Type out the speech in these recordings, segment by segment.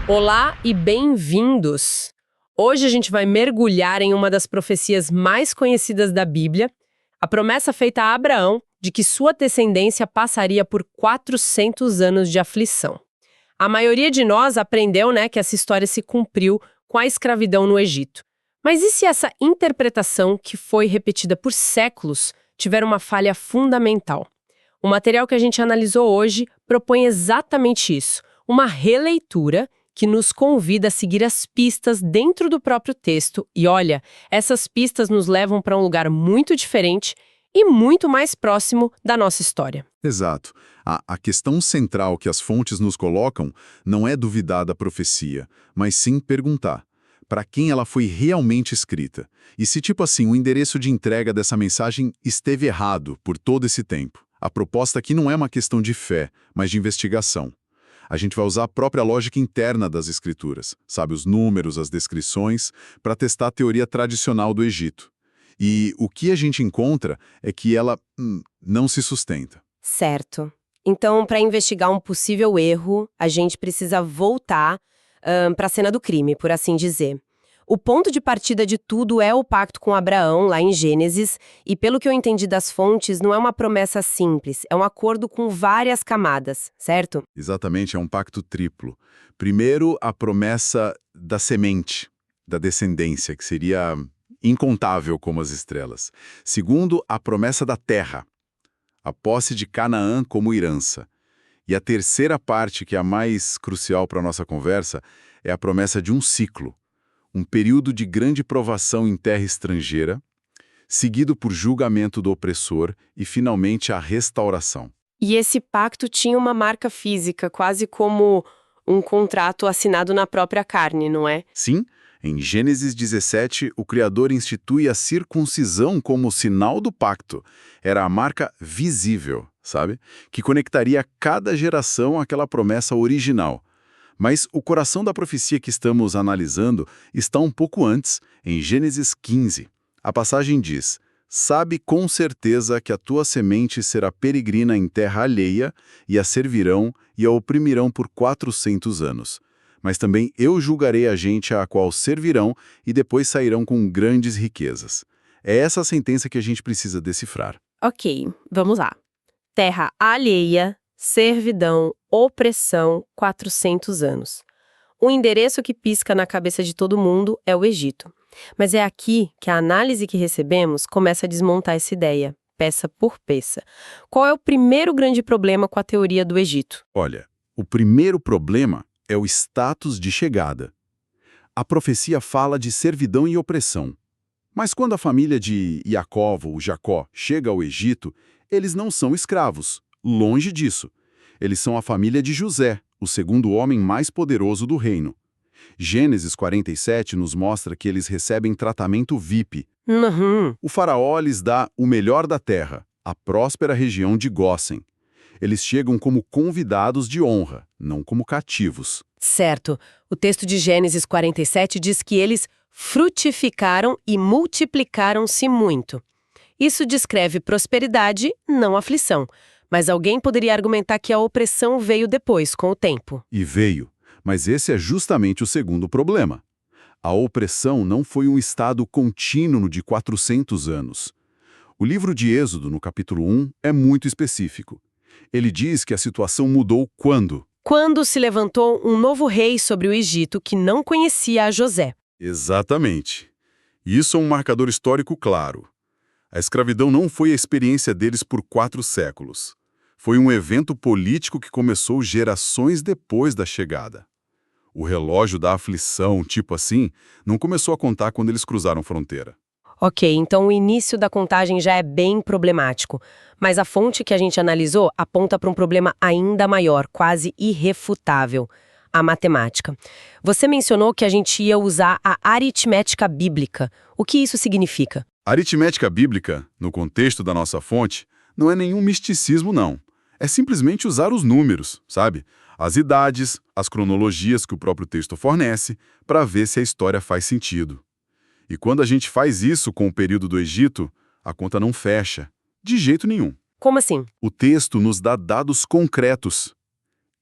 Olá e bem-vindos! Hoje a gente vai mergulhar em uma das profecias mais conhecidas da Bíblia, a promessa feita a Abraão de que sua descendência passaria por 400 anos de aflição. A maioria de nós aprendeu, que essa história se cumpriu com a escravidão no Egito. Mas e se essa interpretação, que foi repetida por séculos, tiver uma falha fundamental? O material que a gente analisou hoje propõe exatamente isso, uma releitura que nos convida a seguir as pistas dentro do próprio texto. E olha, essas pistas nos levam para um lugar muito diferente e muito mais próximo da nossa história. Exato. A questão central que as fontes nos colocam não é duvidar da profecia, mas sim perguntar para quem ela foi realmente escrita. E se, o endereço de entrega dessa mensagem esteve errado por todo esse tempo. A proposta aqui não é uma questão de fé, mas de investigação. A gente vai usar a própria lógica interna das escrituras, os números, as descrições, para testar a teoria tradicional do Egito. E o que a gente encontra é que ela não se sustenta. Certo. Então, para investigar um possível erro, a gente precisa voltar para a cena do crime, por assim dizer. O ponto de partida de tudo é o pacto com Abraão, lá em Gênesis, e pelo que eu entendi das fontes, não é uma promessa simples, é um acordo com várias camadas, certo? Exatamente, é um pacto triplo. Primeiro, a promessa da semente, da descendência, que seria incontável como as estrelas. Segundo, a promessa da terra, a posse de Canaã como herança. E a terceira parte, que é a mais crucial para a nossa conversa, é a promessa de um ciclo. Um período de grande provação em terra estrangeira, seguido por julgamento do opressor e, finalmente, a restauração. E esse pacto tinha uma marca física, quase como um contrato assinado na própria carne, não é? Sim, em Gênesis 17, o Criador institui a circuncisão como sinal do pacto. Era a marca visível, que conectaria cada geração àquela promessa original. Mas o coração da profecia que estamos analisando está um pouco antes, em Gênesis 15. A passagem diz: "Sabe com certeza que a tua semente será peregrina em terra alheia, e a servirão e a oprimirão por 400 anos. Mas também eu julgarei a gente a qual servirão e depois sairão com grandes riquezas." É essa a sentença que a gente precisa decifrar. Ok, vamos lá. Terra alheia, servidão, opressão, 400 anos. O endereço que pisca na cabeça de todo mundo é o Egito. Mas é aqui que a análise que recebemos começa a desmontar essa ideia, peça por peça. Qual é o primeiro grande problema com a teoria do Egito? Olha, o primeiro problema é o status de chegada. A profecia fala de servidão e opressão. Mas quando a família de Jacó, chega ao Egito, eles não são escravos. Longe disso. Eles são a família de José, o segundo homem mais poderoso do reino. Gênesis 47 nos mostra que eles recebem tratamento VIP. O faraó lhes dá o melhor da terra, a próspera região de Gósen. Eles chegam como convidados de honra, não como cativos. Certo. O texto de Gênesis 47 diz que eles frutificaram e multiplicaram-se muito. Isso descreve prosperidade, não aflição. Mas alguém poderia argumentar que a opressão veio depois, com o tempo. E veio. Mas esse é justamente o segundo problema. A opressão não foi um estado contínuo de 400 anos. O livro de Êxodo, no capítulo 1, é muito específico. Ele diz que a situação mudou quando? Quando se levantou um novo rei sobre o Egito que não conhecia a José. Exatamente. Isso é um marcador histórico claro. A escravidão não foi a experiência deles por 4 séculos. Foi um evento político que começou gerações depois da chegada. O relógio da aflição, não começou a contar quando eles cruzaram fronteira. Ok, então o início da contagem já é bem problemático. Mas a fonte que a gente analisou aponta para um problema ainda maior, quase irrefutável: a matemática. Você mencionou que a gente ia usar a aritmética bíblica. O que isso significa? A aritmética bíblica, no contexto da nossa fonte, não é nenhum misticismo, não. É simplesmente usar os números, as idades, as cronologias que o próprio texto fornece, para ver se a história faz sentido. E quando a gente faz isso com o período do Egito, a conta não fecha, de jeito nenhum. Como assim? O texto nos dá dados concretos.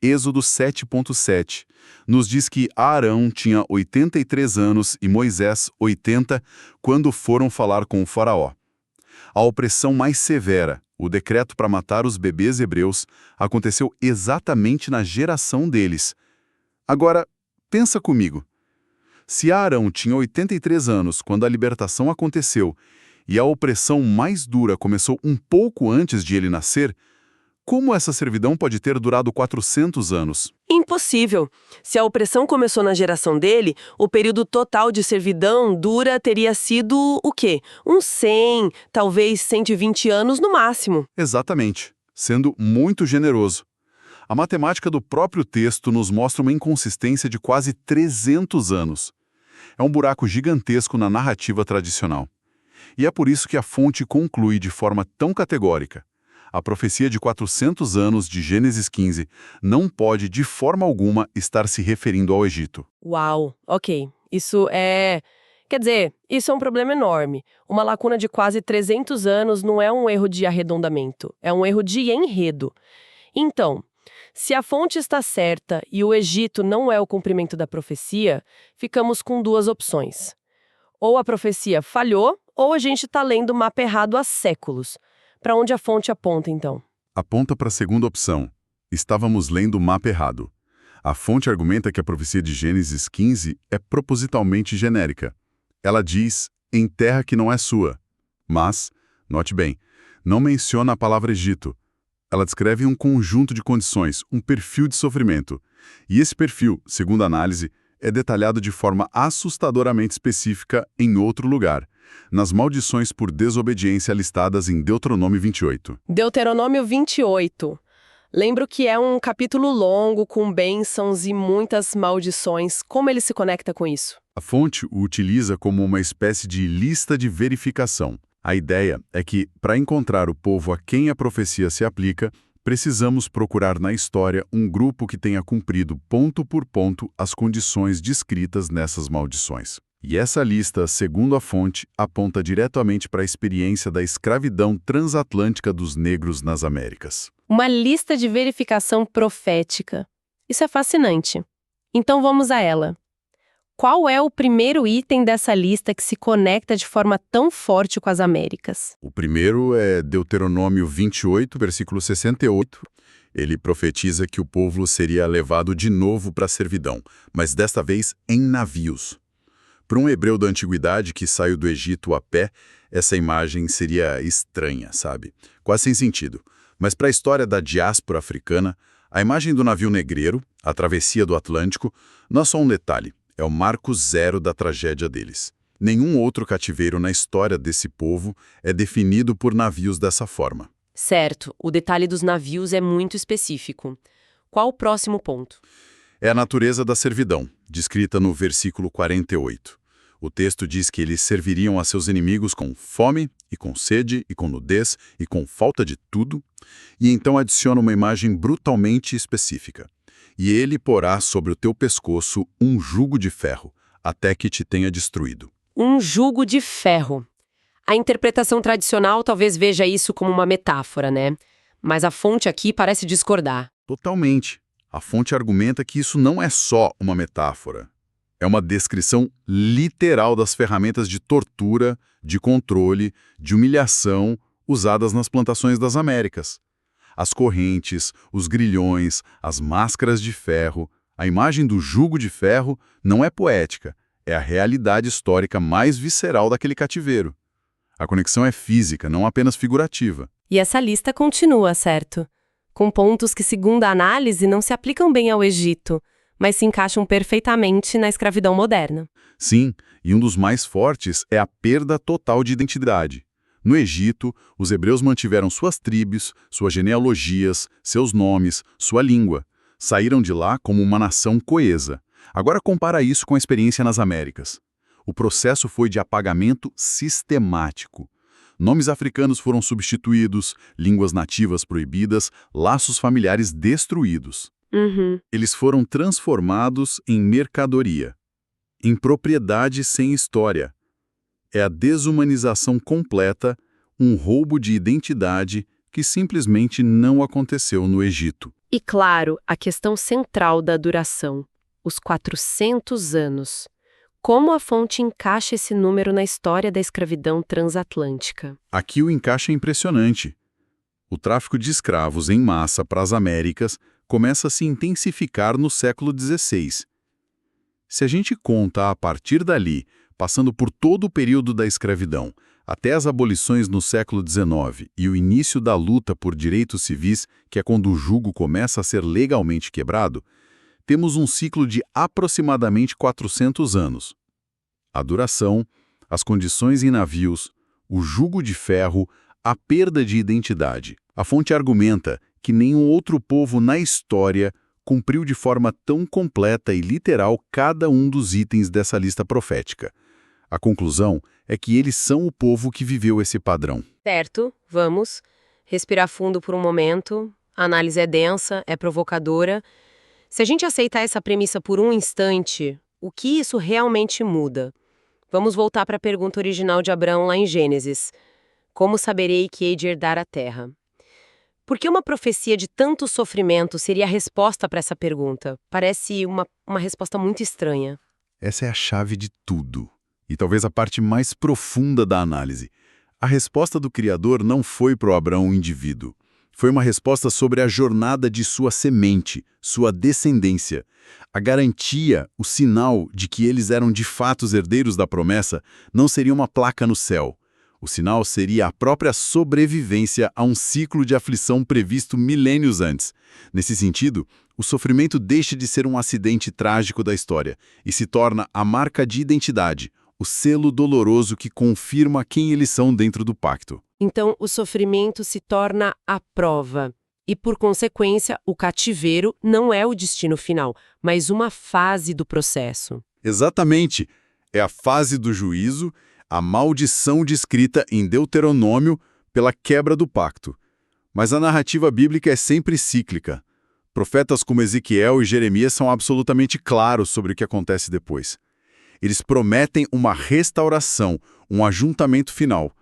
Êxodo 7.7, nos diz que Arão tinha 83 anos e Moisés 80 quando foram falar com o faraó. A opressão mais severa, o decreto para matar os bebês hebreus, aconteceu exatamente na geração deles. Agora, pensa comigo. Se Arão tinha 83 anos quando a libertação aconteceu e a opressão mais dura começou um pouco antes de ele nascer, como essa servidão pode ter durado 400 anos? Impossível. Se a opressão começou na geração dele, o período total de servidão dura teria sido o quê? Uns 100, talvez 120 anos no máximo. Exatamente, sendo muito generoso. A matemática do próprio texto nos mostra uma inconsistência de quase 300 anos. É um buraco gigantesco na narrativa tradicional. E é por isso que a fonte conclui de forma tão categórica. A profecia de 400 anos de Gênesis 15 não pode, de forma alguma, estar se referindo ao Egito. Uau, ok. Quer dizer, isso é um problema enorme. Uma lacuna de quase 300 anos não é um erro de arredondamento, é um erro de enredo. Então, se a fonte está certa e o Egito não é o cumprimento da profecia, ficamos com duas opções. Ou a profecia falhou, ou a gente está lendo o mapa errado há séculos. Para onde a fonte aponta, então? Aponta para a segunda opção. Estávamos lendo o mapa errado. A fonte argumenta que a profecia de Gênesis 15 é propositalmente genérica. Ela diz, em terra que não é sua. Mas, note bem, não menciona a palavra Egito. Ela descreve um conjunto de condições, um perfil de sofrimento. E esse perfil, segundo a análise, é detalhado de forma assustadoramente específica em outro lugar, nas maldições por desobediência listadas em Deuteronômio 28. Deuteronômio 28. Lembro que é um capítulo longo, com bênçãos e muitas maldições. Como ele se conecta com isso? A fonte o utiliza como uma espécie de lista de verificação. A ideia é que, para encontrar o povo a quem a profecia se aplica, precisamos procurar na história um grupo que tenha cumprido ponto por ponto as condições descritas nessas maldições. E essa lista, segundo a fonte, aponta diretamente para a experiência da escravidão transatlântica dos negros nas Américas. Uma lista de verificação profética. Isso é fascinante. Então vamos a ela. Qual é o primeiro item dessa lista que se conecta de forma tão forte com as Américas? O primeiro é Deuteronômio 28, versículo 68. Ele profetiza que o povo seria levado de novo para a servidão, mas desta vez em navios. Para um hebreu da antiguidade que saiu do Egito a pé, essa imagem seria estranha, sabe? Quase sem sentido. Mas para a história da diáspora africana, a imagem do navio negreiro, a travessia do Atlântico, não é só um detalhe, é o marco zero da tragédia deles. Nenhum outro cativeiro na história desse povo é definido por navios dessa forma. Certo, o detalhe dos navios é muito específico. Qual o próximo ponto? É a natureza da servidão, descrita no versículo 48. O texto diz que eles serviriam a seus inimigos com fome, e com sede, e com nudez, e com falta de tudo, e então adiciona uma imagem brutalmente específica. E ele porá sobre o teu pescoço um jugo de ferro, até que te tenha destruído. Um jugo de ferro. A interpretação tradicional talvez veja isso como uma metáfora, né? Mas a fonte aqui parece discordar. Totalmente. A fonte argumenta que isso não é só uma metáfora. É uma descrição literal das ferramentas de tortura, de controle, de humilhação usadas nas plantações das Américas. As correntes, os grilhões, as máscaras de ferro, a imagem do jugo de ferro não é poética, é a realidade histórica mais visceral daquele cativeiro. A conexão é física, não apenas figurativa. E essa lista continua, certo? Com pontos que, segundo a análise, não se aplicam bem ao Egito, mas se encaixam perfeitamente na escravidão moderna. Sim, e um dos mais fortes é a perda total de identidade. No Egito, os hebreus mantiveram suas tribos, suas genealogias, seus nomes, sua língua. Saíram de lá como uma nação coesa. Agora compara isso com a experiência nas Américas. O processo foi de apagamento sistemático. Nomes africanos foram substituídos, línguas nativas proibidas, laços familiares destruídos. Eles foram transformados em mercadoria, em propriedade sem história. É a desumanização completa, um roubo de identidade que simplesmente não aconteceu no Egito. E claro, a questão central da duração, os 400 anos. Como a fonte encaixa esse número na história da escravidão transatlântica? Aqui o encaixe é impressionante. O tráfico de escravos em massa para as Américas começa a se intensificar no século XVI. Se a gente conta a partir dali, passando por todo o período da escravidão, até as abolições no século XIX e o início da luta por direitos civis, que é quando o jugo começa a ser legalmente quebrado, temos um ciclo de aproximadamente 400 anos. A duração, as condições em navios, o jugo de ferro, a perda de identidade. A fonte argumenta que nenhum outro povo na história cumpriu de forma tão completa e literal cada um dos itens dessa lista profética. A conclusão é que eles são o povo que viveu esse padrão. Certo, vamos respirar fundo por um momento. A análise é densa, é provocadora. Se a gente aceitar essa premissa por um instante, o que isso realmente muda? Vamos voltar para a pergunta original de Abraão lá em Gênesis. Como saberei que hei de herdar a terra? Por que uma profecia de tanto sofrimento seria a resposta para essa pergunta? Parece uma resposta muito estranha. Essa é a chave de tudo. E talvez a parte mais profunda da análise. A resposta do Criador não foi para o Abraão indivíduo. Foi uma resposta sobre a jornada de sua semente, sua descendência. A garantia, o sinal de que eles eram de fato os herdeiros da promessa, não seria uma placa no céu. O sinal seria a própria sobrevivência a um ciclo de aflição previsto milênios antes. Nesse sentido, o sofrimento deixa de ser um acidente trágico da história e se torna a marca de identidade, o selo doloroso que confirma quem eles são dentro do pacto. Então, o sofrimento se torna a prova. E, por consequência, o cativeiro não é o destino final, mas uma fase do processo. Exatamente. É a fase do juízo, a maldição descrita em Deuteronômio pela quebra do pacto. Mas a narrativa bíblica é sempre cíclica. Profetas como Ezequiel e Jeremias são absolutamente claros sobre o que acontece depois. Eles prometem uma restauração, um ajuntamento final.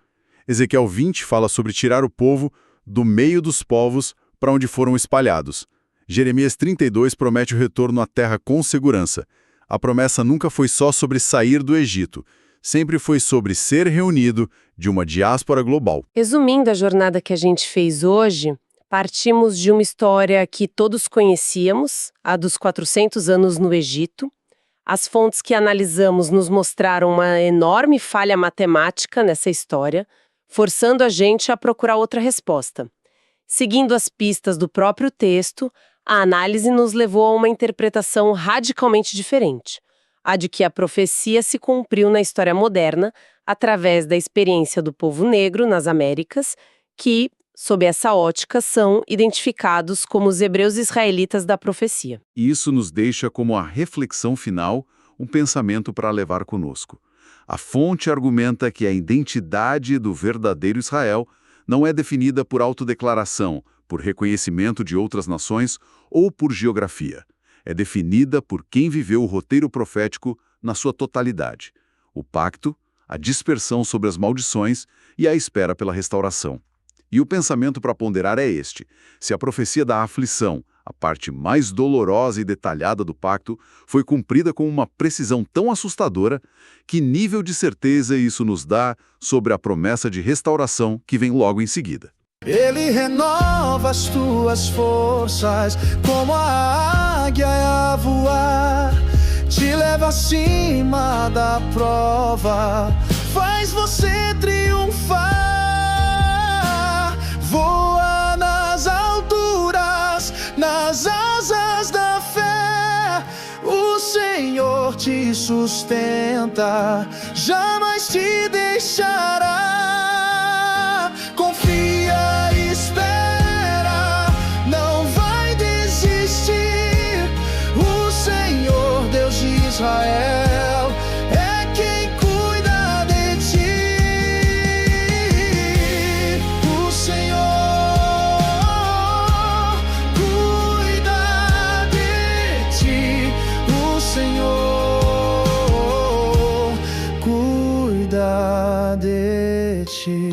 Ezequiel 20 fala sobre tirar o povo do meio dos povos para onde foram espalhados. Jeremias 32 promete o retorno à terra com segurança. A promessa nunca foi só sobre sair do Egito, sempre foi sobre ser reunido de uma diáspora global. Resumindo a jornada que a gente fez hoje, partimos de uma história que todos conhecíamos, a dos 400 anos no Egito. As fontes que analisamos nos mostraram uma enorme falha matemática nessa história, forçando a gente a procurar outra resposta. Seguindo as pistas do próprio texto, a análise nos levou a uma interpretação radicalmente diferente, a de que a profecia se cumpriu na história moderna através da experiência do povo negro nas Américas, que, sob essa ótica, são identificados como os hebreus israelitas da profecia. E isso nos deixa como a reflexão final, um pensamento para levar conosco. A fonte argumenta que a identidade do verdadeiro Israel não é definida por autodeclaração, por reconhecimento de outras nações ou por geografia. É definida por quem viveu o roteiro profético na sua totalidade. O pacto, a dispersão sobre as maldições e a espera pela restauração. E o pensamento para ponderar é este: se a profecia da aflição, a parte mais dolorosa e detalhada do pacto, foi cumprida com uma precisão tão assustadora, que nível de certeza isso nos dá sobre a promessa de restauração que vem logo em seguida? Ele renova as tuas forças, como a águia a voar, te leva acima da prova, faz você triunfar, voa nas alturas, nas asas da fé, o Senhor te sustenta, jamais te deixará. Confia e espera, não vai desistir. O Senhor, Deus de Israel, é quem cuida de ti. O Senhor cuida de ti. O Senhor cuida de ti.